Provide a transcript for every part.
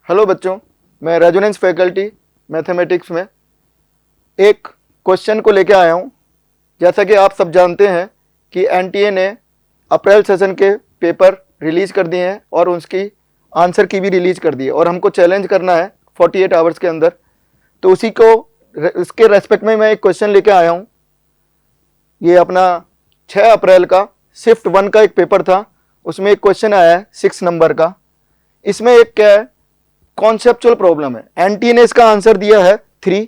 Hello बच्चों, मैं resonance faculty mathematics में एक क्वेश्चन को लेकर आया हूं। जैसा कि आप सब जानते हैं कि एनटीए ने अप्रैल सेशन के पेपर रिलीज़ कर दिए हैं और उसकी आंसर की भी रिलीज़ कर दी है और हमको चैलेंज करना है 48 आवर्स के अंदर। तो उसी को इसके रेस्पेक्ट में मैं एक क्वेश्चन लेकर आया हूं। ये अपना 6 अप्रैल का शिफ्ट 1 का एक पेपर था, उसमें एक क्वेश्चन आया है 6 नंबर का। इसमें एक क्या है, कॉन्सेप्चुअल प्रॉब्लम है। एनटीए ने इसका आंसर दिया है 3,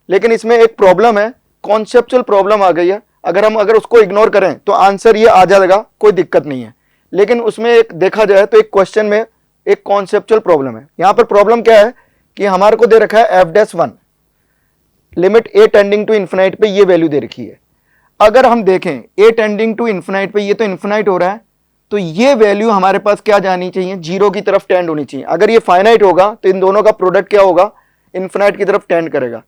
लेकिन इसमें एक प्रॉब्लम है, कॉन्सेप्चुअल प्रॉब्लम आ गई है। अगर उसको इग्नोर करें तो आंसर ये आ जाएगा, कोई दिक्कत नहीं है। लेकिन उसमें एक देखा जाए तो एक क्वेश्चन में एक कॉन्सेप्चुअल प्रॉब्लम है। यहां पर प्रॉब्लम क्या है कि हमारे को दे रखा है f-1 limit a tending to infinite पे ये वैल्यू दे रखी है। अगर हम देखें a टेंडिंग टू इन्फिनाइट पे ये तो इन्फिनाइट हो रहा है, तो ये वैल्यू हमारे पास क्या जानी चाहिए, जीरो की तरफ टेंड होनी चाहिए। अगर ये फाइनाइट होगा तो इन दोनों का प्रोडक्ट क्या होगा, इन्फिनाइट की तरफ टेंड करेगा।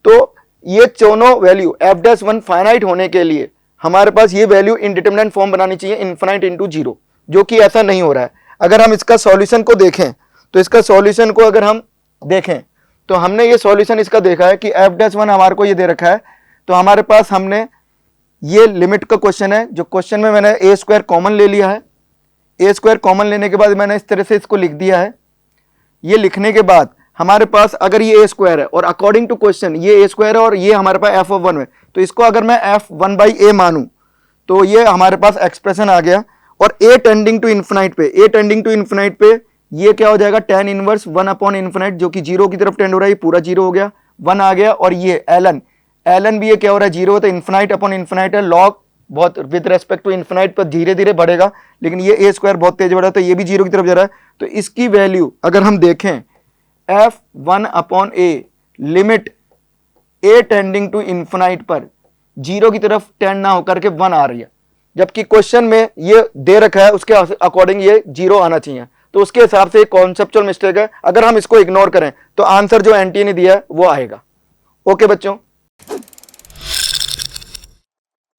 तो ये दोनों वैल्यू f-1 फाइनाइट होने के लिए हमारे पास ये वैल्यू इनडिटरमिनेंट फॉर्म बनानी चाहिए, इन्फिनाइट इंटू जीरो, जो कि ऐसा नहीं हो रहा है। अगर हम इसका सॉल्यूशन को देखें तो इसका सॉल्यूशन को अगर हम देखें तो हमने ये सॉल्यूशन इसका देखा है कि f-1 हमारे को ये दे रखा है। तो हमारे पास हमने ये लिमिट का क्वेश्चन है, जो क्वेश्चन में मैंने a स्क्वायर कॉमन ले लिया है। ए स्क्वायर कॉमन लेने के बाद मैंने इस तरह से इसको लिख दिया है। ये लिखने के बाद हमारे पास अगर ये ए स्क्वायर है और अकॉर्डिंग टू क्वेश्चन ये ए स्क्वायर है और ये हमारे पास f(1) है, तो इसको अगर मैं f(1/a) मानूं तो ये हमारे पास एक्सप्रेशन आ गया। और a टेंडिंग टू इन्फिनाइट पे ये क्या हो जाएगा, tan इनवर्स 1/∞, जो कि जीरो की तरफ टेंड हो रहा है, ये पूरा जीरो हो गया, 1 आ गया। और ये ln भी ये क्या हो रहा है, जीरो, तो इन्फिनाइट अपॉन इन्फिनाइट है, log बहुत विद रेस्पेक्ट टू इन्फिनाइट पर धीरे धीरे बढ़ेगा, लेकिन ये ए स्क्वायर बहुत तेज बढ़ा है तो ये भी जीरो की तरफ जा रहा है। तो इसकी वैल्यू अगर हम देखें f(1/a) limit a tending to infinite पर जीरो की तरफ टेंड ना होकर के 1 आ रही है, जबकि क्वेश्चन में ये दे रखा है उसके अकॉर्डिंग ये जीरो आना चाहिए। तो उसके हिसाब से कॉन्सेप्चुअल मिस्टेक है। अगर हम इसको इग्नोर करें तो आंसर जो एनटीए ने दिया है वो आएगा। ओके बच्चों।